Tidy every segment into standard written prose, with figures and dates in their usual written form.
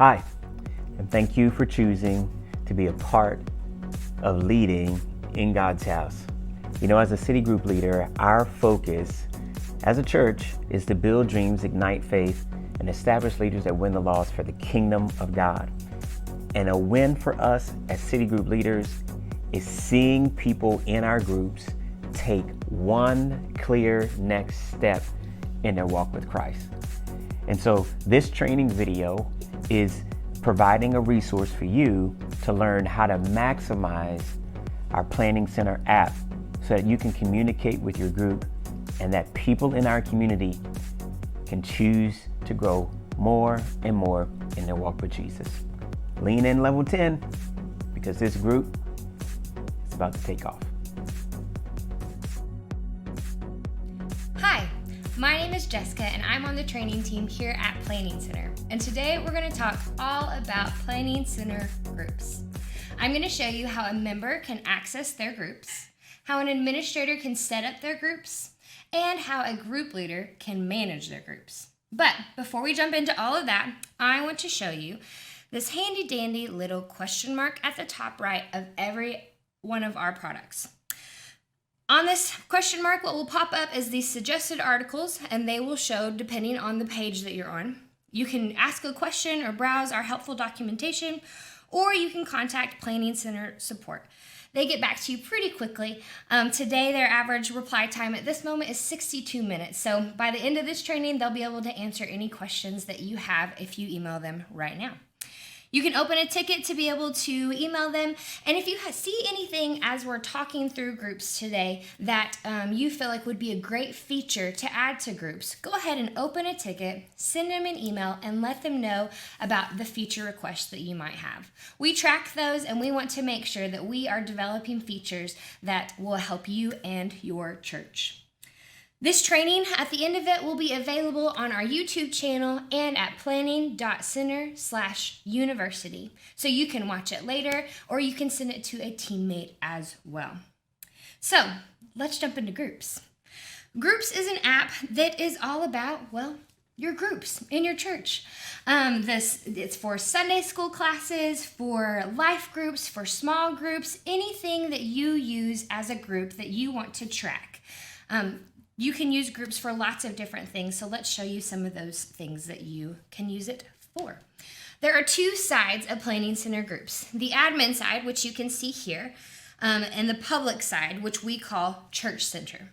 Hi, and thank you for choosing to be a part of leading in God's house. You know, as a city group leader, our focus as a church is to build dreams, ignite faith, and establish leaders that win the lost for the kingdom of God. And a win for us as city group leaders is seeing people in our groups take one clear next step in their walk with Christ. And so this training video is providing a resource for you to learn how to maximize our Planning Center app so that you can communicate with your group and that people in our community can choose to grow more and more in their walk with Jesus. Lean in level 10 because this group is about to take off. Hi, my name is Jessica and I'm on the training team here at Planning Center. And today we're going to talk all about Planning Center groups. I'm going to show you how a member can access their groups, how an administrator can set up their groups, and how a group leader can manage their groups. But before we jump into all of that, I want to show you this handy dandy little question mark at the top right of every one of our products. On this question mark, what will pop up is these suggested articles, and they will show depending on the page that you're on. You can ask a question or browse our helpful documentation, or you can contact Planning Center support. They get back to you pretty quickly. Today, their average reply time at this moment is 62 minutes. So by the end of this training, they'll be able to answer any questions that you have if you email them right now. You can open a ticket to be able to email them. And if you see anything as we're talking through groups today that you feel like would be a great feature to add to groups, go ahead and open a ticket, send them an email, and let them know about the feature requests that you might have. We track those, and we want to make sure that we are developing features that will help you and your church. This training, at the end of it, will be available on our YouTube channel and at planning.center/university. So you can watch it later, or you can send it to a teammate as well. So let's jump into groups. Groups is an app that is all about, well, your groups in your church. It's for Sunday school classes, for life groups, for small groups, anything that you use as a group that you want to track. You can use groups for lots of different things, so let's show you some of those things that you can use it for. There are two sides of Planning Center groups. The admin side, which you can see here, and the public side, which we call Church Center.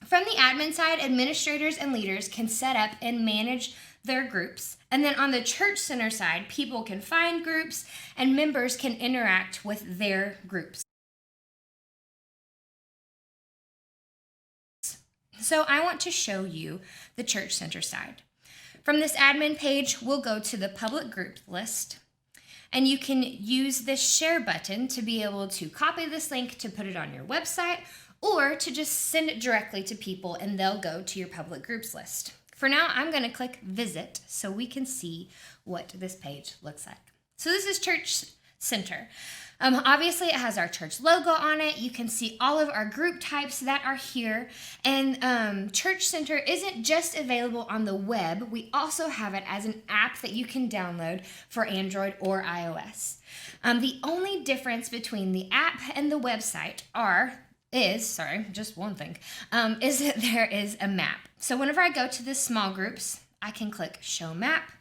From the admin side, administrators and leaders can set up and manage their groups. And then on the Church Center side, people can find groups and members can interact with their groups. So I want to show you the Church Center side. From this admin page, we'll go to the public group list, and you can use this share button to be able to copy this link to put it on your website, or to just send it directly to people and they'll go to your public groups list. For now, I'm going to click visit so we can see what this page looks like. So this is Church Center. Obviously, it has our church logo on it. You can see all of our group types that are here. And Church Center isn't just available on the web. We also have it as an app that you can download for Android or iOS. The only difference between the app and the website is that there is a map. So whenever I go to the small groups, I can click Show Map.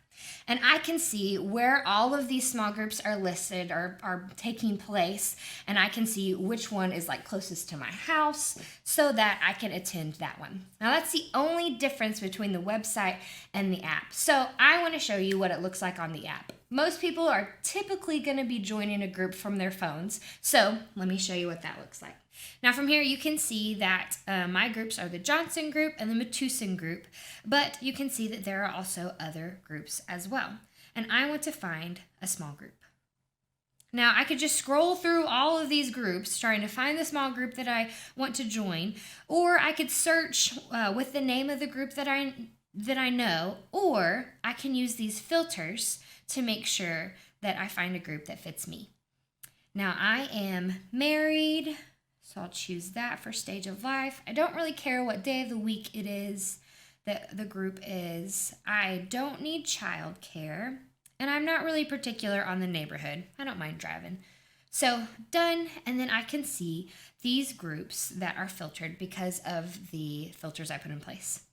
And I can see where all of these small groups are listed or are taking place. And I can see which one is like closest to my house so that I can attend that one. Now that's the only difference between the website and the app. So I want to show you what it looks like on the app. Most people are typically going to be joining a group from their phones. So let me show you what that looks like. Now from here you can see that my groups are the Johnson group and the Matusin group, but you can see that there are also other groups as well. And I want to find a small group. Now I could just scroll through all of these groups trying to find the small group that I want to join, or I could search with the name of the group that I know, or I can use these filters to make sure that I find a group that fits me. Now I am married, so I'll choose that for stage of life. I don't really care what day of the week it is that the group is. I don't need childcare, And I'm not really particular on the neighborhood. I don't mind driving. So done, and then I can see these groups that are filtered because of the filters I put in place.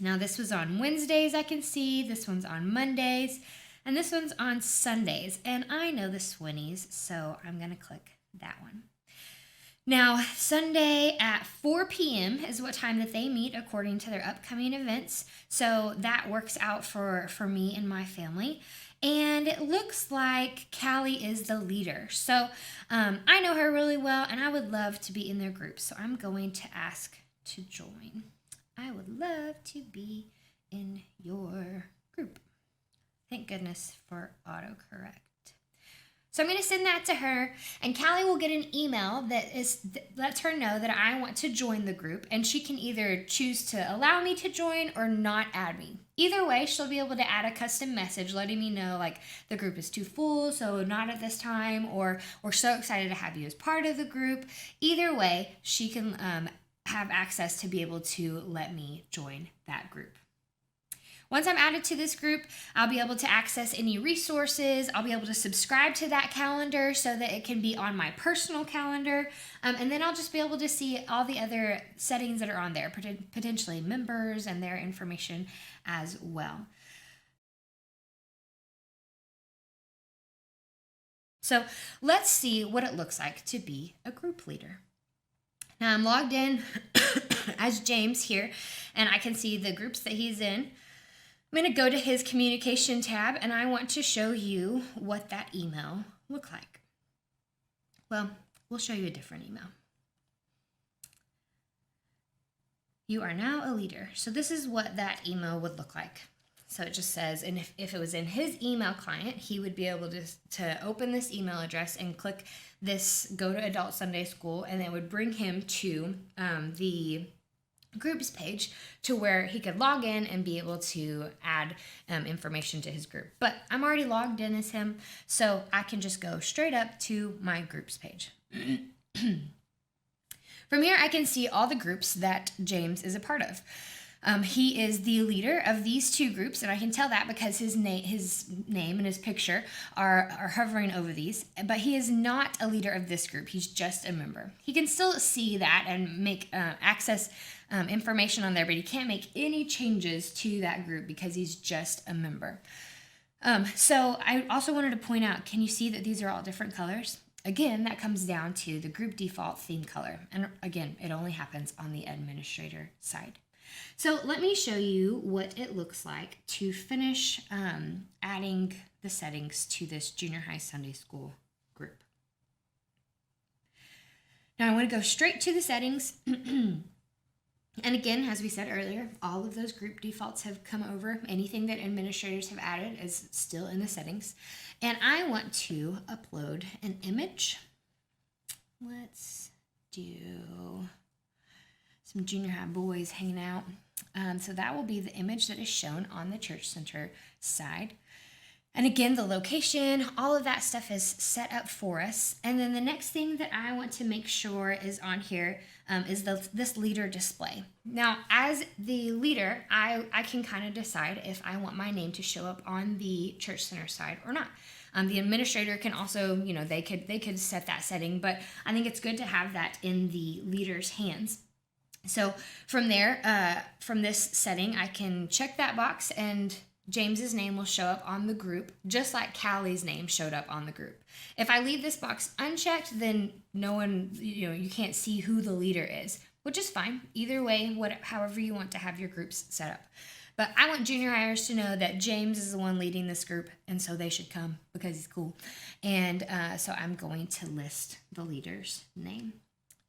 Now this was on Wednesdays, I can see. This one's on Mondays, and this one's on Sundays. And I know the Swinnies, so I'm gonna click that one. Now, Sunday at 4 p.m. is what time that they meet according to their upcoming events. So that works out for me and my family. And it looks like Callie is the leader. So I know her really well, and I would love to be in their group. So I'm going to ask to join. I would love to be in your group. Thank goodness for autocorrect. So I'm going to send that to her, and Callie will get an email that lets her know that I want to join the group, and she can either choose to allow me to join or not add me. Either way, she'll be able to add a custom message letting me know like the group is too full, so not at this time, or we're so excited to have you as part of the group. Either way, she can have access to be able to let me join that group. Once I'm added to this group, I'll be able to access any resources. I'll be able to subscribe to that calendar so that it can be on my personal calendar. And then I'll just be able to see all the other settings that are on there, potentially members and their information as well. So let's see what it looks like to be a group leader. Now I'm logged in as James here, and I can see the groups that he's in. I'm going to go to his communication tab, and I want to show you what that email looked like. Well, we'll show you a different email. You are now a leader. So this is what that email would look like. So it just says, and if it was in his email client, he would be able to open this email address and click this Go to Adult Sunday School, and it would bring him to the groups page to where he could log in and be able to add information to his group. But I'm already logged in as him, so I can just go straight up to my groups page. From here, I can see all the groups that James is a part of. He is the leader of these two groups, and I can tell that because his name and his picture are hovering over these, but he is not a leader of this group. He's just a member. He can still see that and make access information on there, but he can't make any changes to that group because he's just a member. So I also wanted to point out, can you see that these are all different colors? Again, that comes down to the group default theme color. And again, it only happens on the administrator side. So let me show you what it looks like to finish adding the settings to this junior high Sunday school group. Now I want to go straight to the settings. And again, as we said earlier, all of those group defaults have come over. Anything that administrators have added is still in the settings. And I want to upload an image. Let's do some junior high boys hanging out. So that will be the image that is shown on the Church Center side. And again, the location, all of that stuff is set up for us. And then the next thing that I want to make sure is on here is this leader display. Now, as the leader, I can kind of decide if I want my name to show up on the Church Center side or not. The administrator can also, they could set that setting, but I think it's good to have that in the leader's hands. So from there, from this setting, I can check that box and James's name will show up on the group, just like Callie's name showed up on the group. If I leave this box unchecked, then no one, you can't see who the leader is, which is fine. Either way, however you want to have your groups set up. But I want junior hires to know that James is the one leading this group, and so they should come because he's cool. And so I'm going to list the leader's name.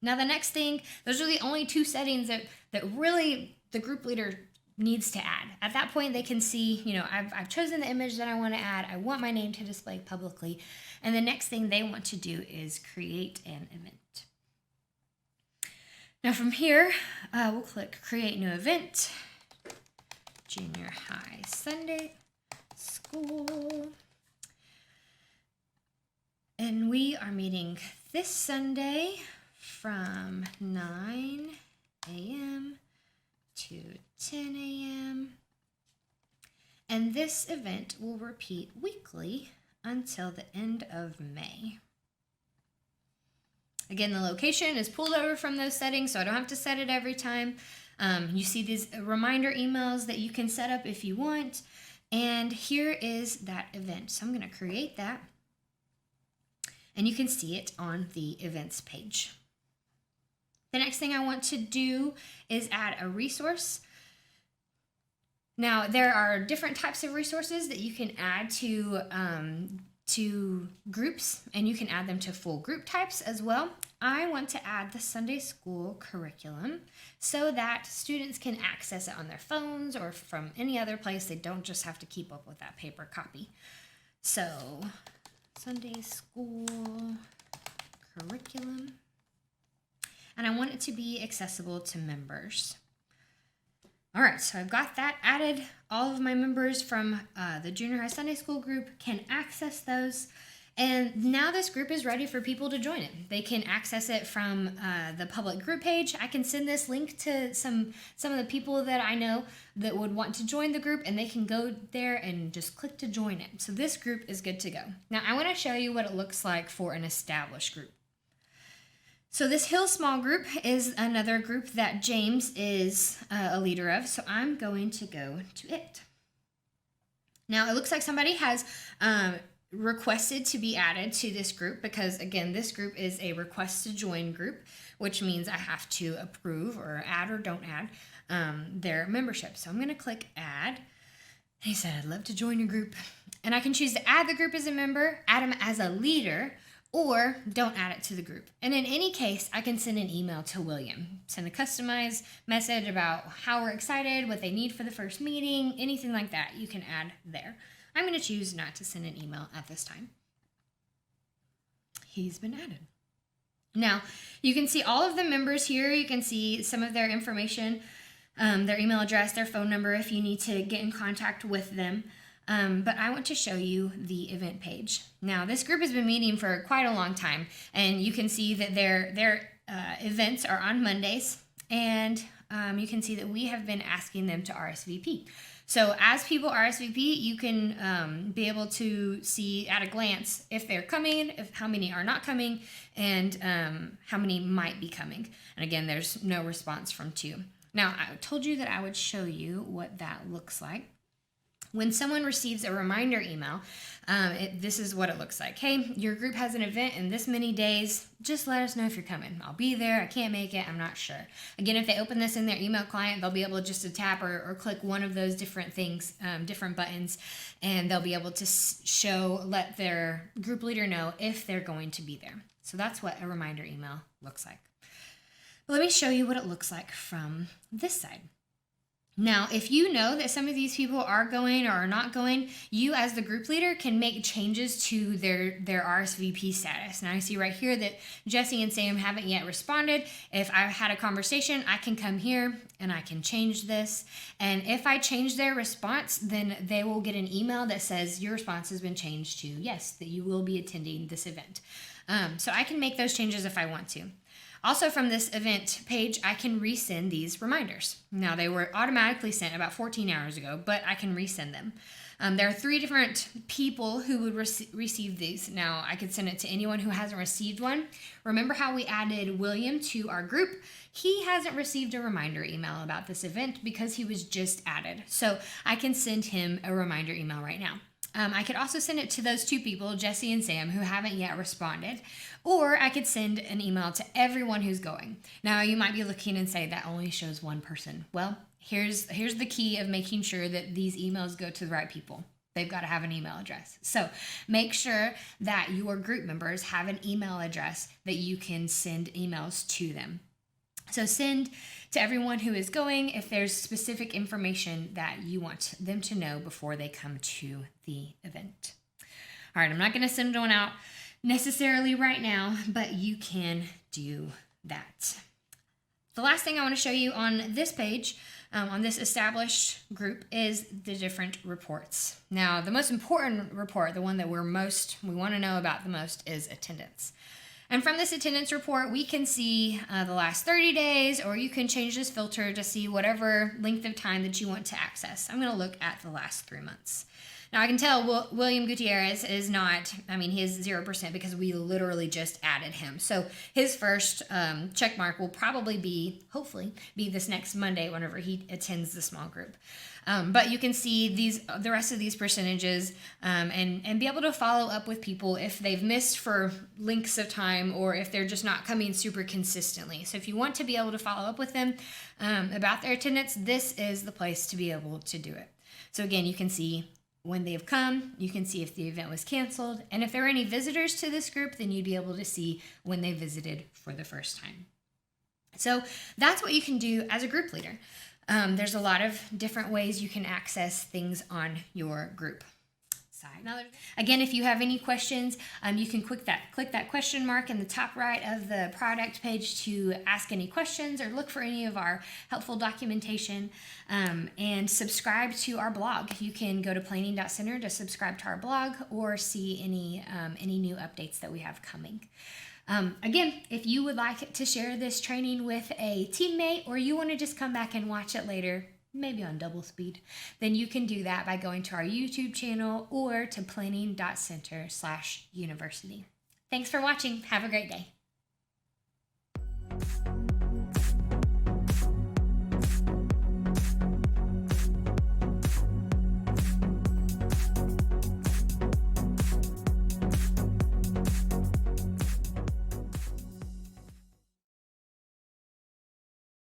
Now the next thing, those are the only two settings that really the group leader needs to add. At that point, they can see, I've chosen the image that I want to add. I want my name to display publicly. And the next thing they want to do is create an event. Now from here, we'll click Create New Event, Junior High Sunday School. And we are meeting this Sunday from 9 a.m. to 10 a.m. And this event will repeat weekly until the end of May. Again, the location is pulled over from those settings, so I don't have to set it every time. You see these reminder emails that you can set up if you want. And here is that event. So I'm going to create that. And you can see it on the events page. The next thing I want to do is add a resource. Now, there are different types of resources that you can add to groups, and you can add them to full group types as well. I want to add the Sunday school curriculum so that students can access it on their phones or from any other place. They don't just have to keep up with that paper copy. So, Sunday school curriculum. And I want it to be accessible to members. All right, so I've got that added. All of my members from the junior high Sunday school group can access those. And now this group is ready for people to join it. They can access it from the public group page. I can send this link to some of the people that I know that would want to join the group, and they can go there and just click to join it. So this group is good to go. Now I want to show you what it looks like for an established group. So this Hill Small Group is another group that James is a leader of, so I'm going to go to it. Now it looks like somebody has requested to be added to this group because, again, this group is a request to join group, which means I have to approve or add or don't add their membership. So I'm going to click add. And he said, I'd love to join your group. And I can choose to add the group as a member, add them as a leader, or don't add it to the group. And in any case, I can send an email to William, send a customized message about how we're excited, what they need for the first meeting, anything like that you can add there. I'm going to choose not to send an email at this time. He's been added. Now, you can see all of the members here. You can see some of their information, their email address, their phone number if you need to get in contact with them. But I want to show you the event page. Now, this group has been meeting for quite a long time, and you can see that their events are on Mondays, and you can see that we have been asking them to RSVP. So as people RSVP, you can be able to see at a glance if they're coming, how many are not coming, and how many might be coming. And again, there's no response from 2. Now, I told you that I would show you what that looks like. When someone receives a reminder email, this is what it looks like. Hey, your group has an event in this many days. Just let us know if you're coming. I'll be there. I can't make it. I'm not sure. Again, if they open this in their email client, they'll be able just to tap or click one of those different things, different buttons, and they'll be able to let their group leader know if they're going to be there. So that's what a reminder email looks like. But let me show you what it looks like from this side. Now, if you know that some of these people are going or are not going, you as the group leader can make changes to their RSVP status. Now, I see right here that Jesse and Sam haven't yet responded. If I had a conversation, I can come here and I can change this. And if I change their response, then they will get an email that says your response has been changed to yes, that you will be attending this event. So I can make those changes if I want to. Also from this event page, I can resend these reminders. Now, they were automatically sent about 14 hours ago, but I can resend them. There are 3 different people who would receive these. Now, I could send it to anyone who hasn't received one. Remember how we added William to our group? He hasn't received a reminder email about this event because he was just added. So I can send him a reminder email right now. I could also send it to those 2 people, Jesse and Sam, who haven't yet responded. Or I could send an email to everyone who's going. Now, you might be looking and say that only shows 1 person. Well, here's the key of making sure that these emails go to the right people. They've got to have an email address. So make sure that your group members have an email address that you can send emails to them. So send to everyone who is going if there's specific information that you want them to know before they come to the event. All right, I'm not going to send one out necessarily right now, but you can do that. The last thing I want to show you on this page, on this established group, is the different reports. Now, the most important report, the one that we want to know about the most, is attendance. And from this attendance report, we can see the last 30 days, or you can change this filter to see whatever length of time that you want to access. I'm going to look at the last 3 months. Now, I can tell William Gutierrez is not, he is 0% because we literally just added him. So his first check mark will probably hopefully be this next Monday whenever he attends the small group. But you can see the rest of these percentages and be able to follow up with people if they've missed for lengths of time or if they're just not coming super consistently. So if you want to be able to follow up with them about their attendance, this is the place to be able to do it. So again, you can see when they've come, you can see if the event was canceled, and if there are any visitors to this group, then you'd be able to see when they visited for the first time. So that's what you can do as a group leader. There's a lot of different ways you can access things on your group side. Now, again, if you have any questions, you can click that question mark in the top right of the product page to ask any questions or look for any of our helpful documentation, and subscribe to our blog. You can go to planning.center to subscribe to our blog or see any new updates that we have coming. Again, if you would like to share this training with a teammate or you want to just come back and watch it later, maybe on double speed, then you can do that by going to our YouTube channel or to planning.center/university. Thanks for watching. Have a great day.